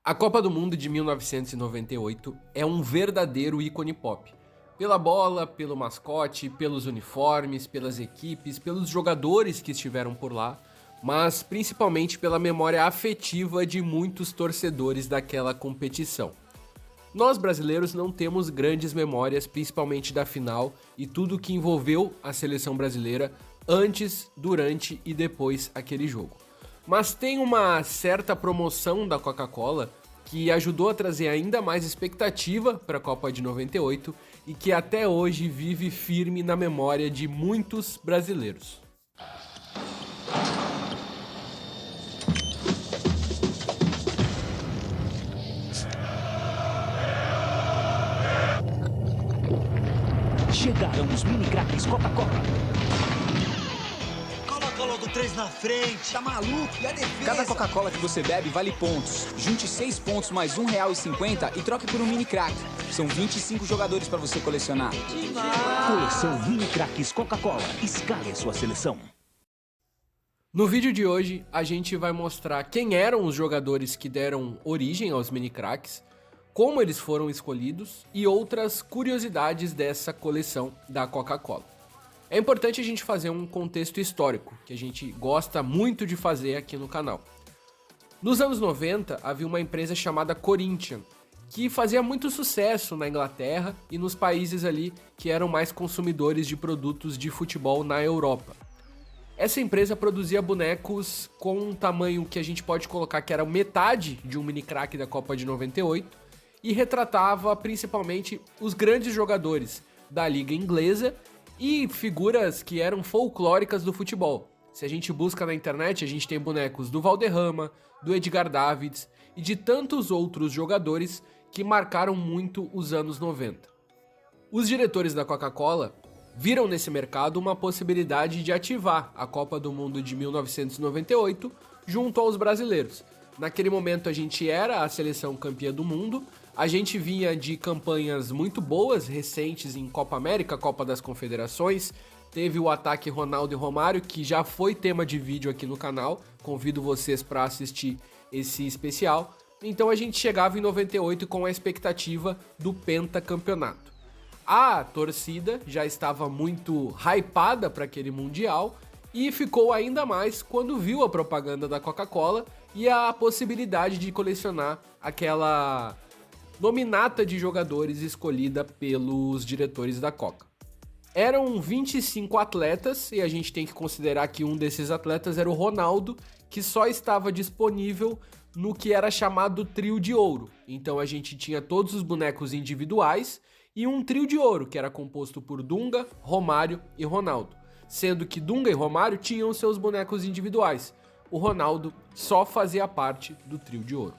A Copa do Mundo de 1998 é um verdadeiro ícone pop. Pela bola, pelo mascote, pelos uniformes, pelas equipes, pelos jogadores que estiveram por lá, mas principalmente pela memória afetiva de muitos torcedores daquela competição. Nós brasileiros não temos grandes memórias, principalmente da final e tudo que envolveu a seleção brasileira antes, durante e depois aquele jogo. Mas tem uma certa promoção da Coca-Cola que ajudou a trazer ainda mais expectativa para a Copa de 98 e que até hoje vive firme na memória de muitos brasileiros. Chegaram os mini craques Coca-Cola. Coloca logo 3 na frente. Tá maluco? E a defesa? Cada Coca-Cola que você bebe vale pontos. Junte 6 pontos mais R$1,50 e troque por um mini crack. São 25 jogadores para você colecionar. Coleção Mini Craques Coca-Cola. Escale a sua seleção. No vídeo de hoje, a gente vai mostrar quem eram os jogadores que deram origem aos mini craques, como eles foram escolhidos e outras curiosidades dessa coleção da Coca-Cola. É importante a gente fazer um contexto histórico, que a gente gosta muito de fazer aqui no canal. Nos anos 90, havia uma empresa chamada Corinthians, que fazia muito sucesso na Inglaterra e nos países ali que eram mais consumidores de produtos de futebol na Europa. Essa empresa produzia bonecos com um tamanho que a gente pode colocar que era metade de um mini craque da Copa de 98 e retratava principalmente os grandes jogadores da liga inglesa e figuras que eram folclóricas do futebol. Se a gente busca na internet, a gente tem bonecos do Valderrama, do Edgar Davids e de tantos outros jogadores que marcaram muito os anos 90. Os diretores da Coca-Cola viram nesse mercado uma possibilidade de ativar a Copa do Mundo de 1998 junto aos brasileiros. Naquele momento a gente era a seleção campeã do mundo, a gente vinha de campanhas muito boas, recentes em Copa América, Copa das Confederações, teve o ataque Ronaldo e Romário, que já foi tema de vídeo aqui no canal, convido vocês para assistir esse especial. Então a gente chegava em 98 com a expectativa do pentacampeonato. A torcida já estava muito hypada para aquele Mundial e ficou ainda mais quando viu a propaganda da Coca-Cola e a possibilidade de colecionar aquela nominata de jogadores escolhida pelos diretores da Coca. Eram 25 atletas e a gente tem que considerar que um desses atletas era o Ronaldo, que só estava disponível no que era chamado trio de ouro. Então a gente tinha todos os bonecos individuais e um trio de ouro, que era composto por Dunga, Romário e Ronaldo. Sendo que Dunga e Romário tinham seus bonecos individuais. O Ronaldo só fazia parte do trio de ouro.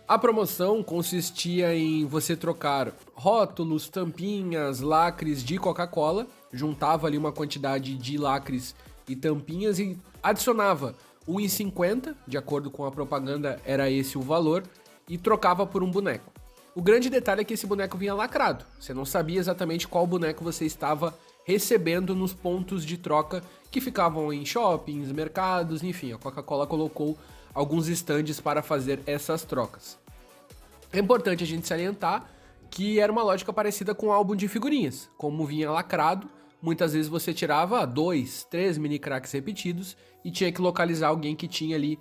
A promoção consistia em você trocar rótulos, tampinhas, lacres de Coca-Cola, juntava ali uma quantidade de lacres e tampinhas e adicionava R$1,50, de acordo com a propaganda era esse o valor, e trocava por um boneco. O grande detalhe é que esse boneco vinha lacrado, você não sabia exatamente qual boneco você estava recebendo nos pontos de troca que ficavam em shoppings, mercados, enfim, a Coca-Cola colocou alguns estandes para fazer essas trocas. É importante a gente salientar que era uma lógica parecida com um álbum de figurinhas. Como vinha lacrado, muitas vezes você tirava 2, 3 mini cracks repetidos e tinha que localizar alguém que tinha ali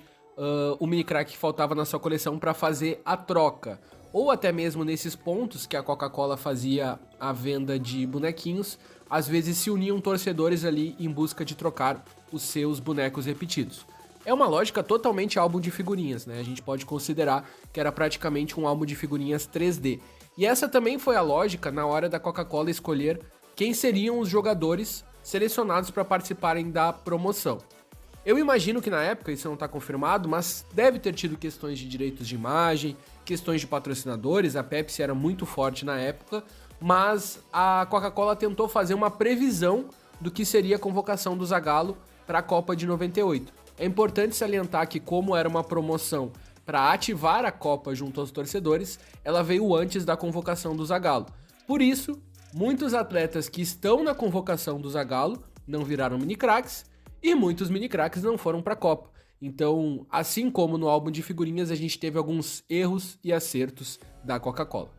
o mini crack que faltava na sua coleção para fazer a troca. Ou até mesmo nesses pontos que a Coca-Cola fazia a venda de bonequinhos, às vezes se uniam torcedores ali em busca de trocar os seus bonecos repetidos. É uma lógica totalmente álbum de figurinhas, né? A gente pode considerar que era praticamente um álbum de figurinhas 3D. E essa também foi a lógica na hora da Coca-Cola escolher quem seriam os jogadores selecionados para participarem da promoção. Eu imagino que na época, isso não está confirmado, mas deve ter tido questões de direitos de imagem, questões de patrocinadores, a Pepsi era muito forte na época, mas a Coca-Cola tentou fazer uma previsão do que seria a convocação do Zagallo para a Copa de 98. É importante salientar que, como era uma promoção para ativar a Copa junto aos torcedores, ela veio antes da convocação do Zagallo. Por isso, muitos atletas que estão na convocação do Zagallo não viraram mini craques e muitos mini craques não foram para a Copa. Então, assim como no álbum de figurinhas, a gente teve alguns erros e acertos da Coca-Cola.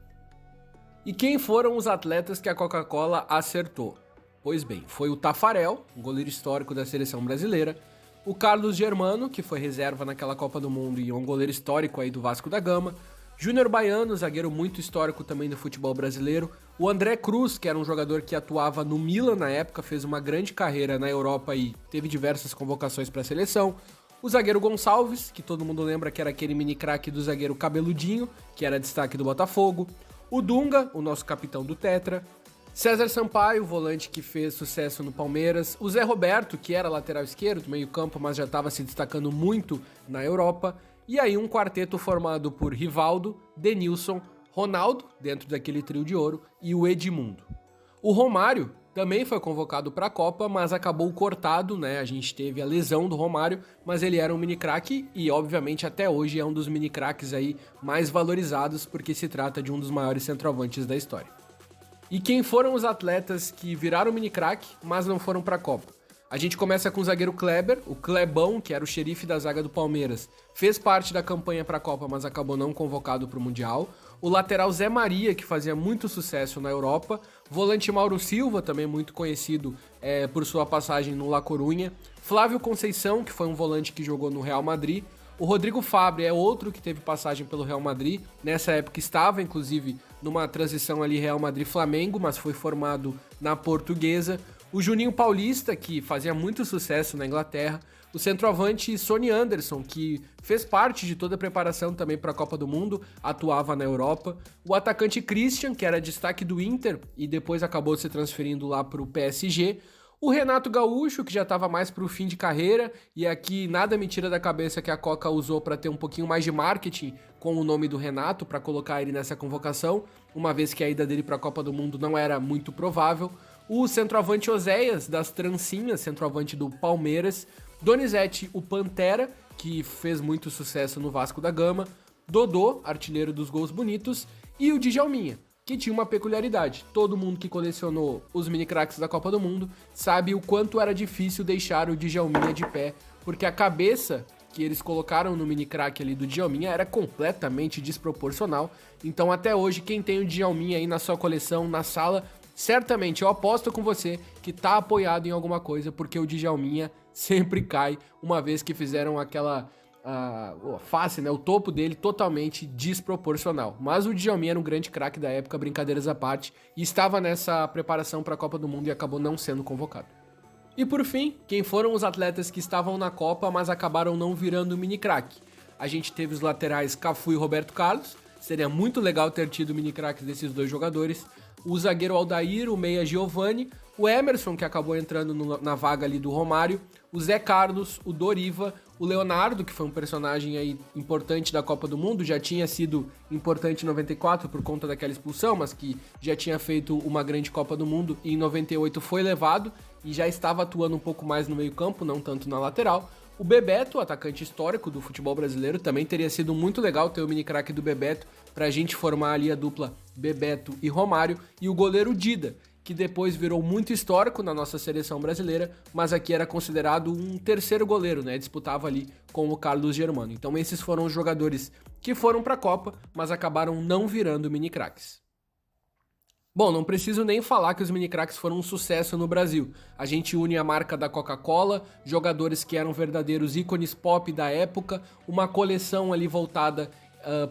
E quem foram os atletas que a Coca-Cola acertou? Pois bem, foi o Tafarel, um goleiro histórico da seleção brasileira, o Carlos Germano, que foi reserva naquela Copa do Mundo e um goleiro histórico aí do Vasco da Gama, Júnior Baiano, zagueiro muito histórico também do futebol brasileiro, o André Cruz, que era um jogador que atuava no Milan na época, fez uma grande carreira na Europa e teve diversas convocações para a seleção, o zagueiro Gonçalves, que todo mundo lembra que era aquele mini craque do zagueiro cabeludinho, que era destaque do Botafogo, o Dunga, o nosso capitão do Tetra, César Sampaio, volante que fez sucesso no Palmeiras, o Zé Roberto, que era lateral esquerdo, meio campo, mas já estava se destacando muito na Europa, e aí um quarteto formado por Rivaldo, Denilson, Ronaldo, dentro daquele trio de ouro, e o Edmundo. O Romário também foi convocado para a Copa, mas acabou cortado, né? A gente teve a lesão do Romário, mas ele era um mini craque e obviamente até hoje é um dos mini craques aí mais valorizados porque se trata de um dos maiores centroavantes da história. E quem foram os atletas que viraram mini craque, mas não foram para a Copa? A gente começa com o zagueiro Kleber, o Clebão, que era o xerife da zaga do Palmeiras, fez parte da campanha para a Copa, mas acabou não convocado para o Mundial. O lateral Zé Maria, que fazia muito sucesso na Europa. Volante Mauro Silva, também muito conhecido por sua passagem no La Coruña. Flávio Conceição, que foi um volante que jogou no Real Madrid. O Rodrigo Fabri é outro que teve passagem pelo Real Madrid. Nessa época estava, inclusive, numa transição ali Real Madrid-Flamengo, mas foi formado na Portuguesa. O Juninho Paulista, que fazia muito sucesso na Inglaterra. O centroavante Sonny Anderson, que fez parte de toda a preparação também para a Copa do Mundo, atuava na Europa. O atacante Christian, que era destaque do Inter e depois acabou se transferindo lá para o PSG. O Renato Gaúcho, que já estava mais para o fim de carreira, e aqui nada me tira da cabeça que a Coca usou para ter um pouquinho mais de marketing com o nome do Renato, para colocar ele nessa convocação, uma vez que a ida dele para a Copa do Mundo não era muito provável. O centroavante Oséias, das trancinhas, centroavante do Palmeiras. Donizete, o Pantera, que fez muito sucesso no Vasco da Gama. Dodô, artilheiro dos gols bonitos. E o Djalminha, que tinha uma peculiaridade. Todo mundo que colecionou os mini craques da Copa do Mundo sabe o quanto era difícil deixar o Djalminha de pé, porque a cabeça que eles colocaram no mini craque ali do Djalminha era completamente desproporcional. Então até hoje, quem tem o Djalminha aí na sua coleção, na sala, certamente eu aposto com você que tá apoiado em alguma coisa, porque o Djalminha sempre cai, uma vez que fizeram aquela face, né, o topo dele totalmente desproporcional. Mas o Djalminha era um grande craque da época, brincadeiras à parte, e estava nessa preparação para a Copa do Mundo e acabou não sendo convocado. E por fim, quem foram os atletas que estavam na Copa, mas acabaram não virando mini craque? A gente teve os laterais Cafu e Roberto Carlos, seria muito legal ter tido mini craques desses dois jogadores. O zagueiro Aldair, o meia Giovani, o Emerson, que acabou entrando na vaga ali do Romário, o Zé Carlos, o Doriva, o Leonardo, que foi um personagem aí importante da Copa do Mundo, já tinha sido importante em 94 por conta daquela expulsão, mas que já tinha feito uma grande Copa do Mundo e em 98 foi levado e já estava atuando um pouco mais no meio-campo, não tanto na lateral. O Bebeto, atacante histórico do futebol brasileiro, também teria sido muito legal ter o mini craque do Bebeto pra gente formar ali a dupla Bebeto e Romário. E o goleiro Dida, que depois virou muito histórico na nossa seleção brasileira, mas aqui era considerado um terceiro goleiro, né? Disputava ali com o Carlos Germano. Então esses foram os jogadores que foram pra Copa, mas acabaram não virando mini craques. Bom, não preciso nem falar que os mini craques foram um sucesso no Brasil. A gente une a marca da Coca-Cola, jogadores que eram verdadeiros ícones pop da época, uma coleção ali voltada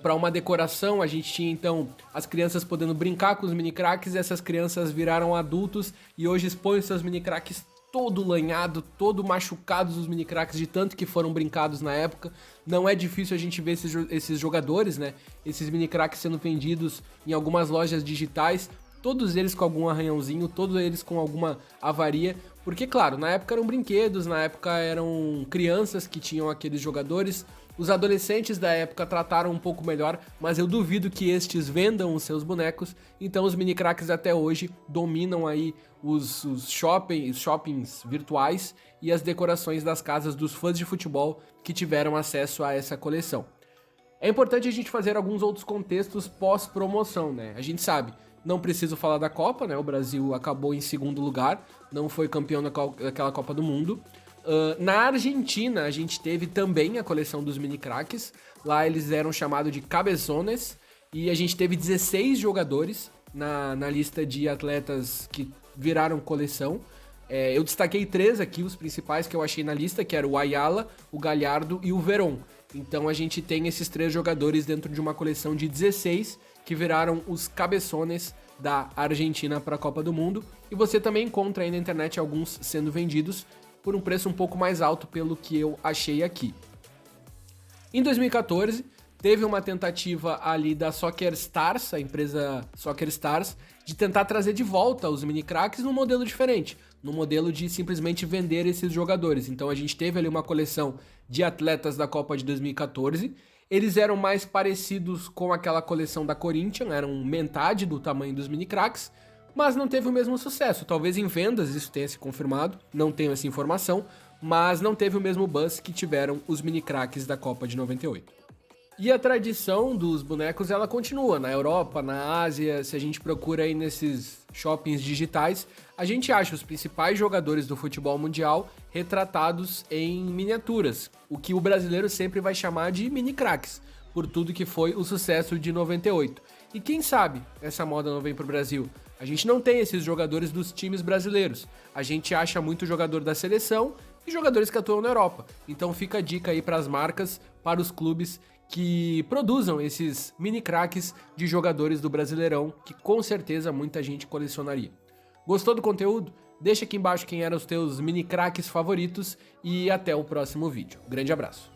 para uma decoração. A gente tinha então as crianças podendo brincar com os mini craques, e essas crianças viraram adultos e hoje expõem seus mini craques todo lanhado, todo machucados, os mini craques de tanto que foram brincados na época. Não é difícil a gente ver esses jogadores, né? Esses mini craques sendo vendidos em algumas lojas digitais. Todos eles com algum arranhãozinho, todos eles com alguma avaria, porque claro, na época eram brinquedos, na época eram crianças que tinham aqueles jogadores, os adolescentes da época trataram um pouco melhor, mas eu duvido que estes vendam os seus bonecos, então os mini craques até hoje dominam aí os shoppings virtuais e as decorações das casas dos fãs de futebol que tiveram acesso a essa coleção. É importante a gente fazer alguns outros contextos pós-promoção, né? A gente sabe, não preciso falar da Copa, né? O Brasil acabou em segundo lugar, não foi campeão daquela Copa do Mundo. Na Argentina, a gente teve também a coleção dos mini craques. Lá eles eram chamados de cabezones. E a gente teve 16 jogadores na lista de atletas que viraram coleção. Eu destaquei 3 aqui, os principais que eu achei na lista, que era o Ayala, o Galhardo e o Verón. Então a gente tem esses 3 jogadores dentro de uma coleção de 16 que viraram os cabeçones da Argentina para a Copa do Mundo. E você também encontra aí na internet alguns sendo vendidos por um preço um pouco mais alto pelo que eu achei aqui. Em 2014, teve uma tentativa ali da Soccer Stars, a empresa Soccer Stars, de tentar trazer de volta os mini craques num modelo diferente, no modelo de simplesmente vender esses jogadores. Então a gente teve ali uma coleção de atletas da Copa de 2014. Eles eram mais parecidos com aquela coleção da Corinthians, eram metade do tamanho dos mini craques, mas não teve o mesmo sucesso. Talvez em vendas isso tenha se confirmado, não tenho essa informação, mas não teve o mesmo buzz que tiveram os mini craques da Copa de 98. E a tradição dos bonecos, ela continua na Europa, na Ásia. Se a gente procura aí nesses shoppings digitais, a gente acha os principais jogadores do futebol mundial retratados em miniaturas, o que o brasileiro sempre vai chamar de mini craques, por tudo que foi o sucesso de 98. E quem sabe essa moda não vem pro Brasil? A gente não tem esses jogadores dos times brasileiros. A gente acha muito jogador da seleção e jogadores que atuam na Europa. Então fica a dica aí para as marcas, para os clubes que produzam esses mini craques de jogadores do Brasileirão, que com certeza muita gente colecionaria. Gostou do conteúdo? Deixa aqui embaixo quem eram os teus mini craques favoritos e até o próximo vídeo. Grande abraço!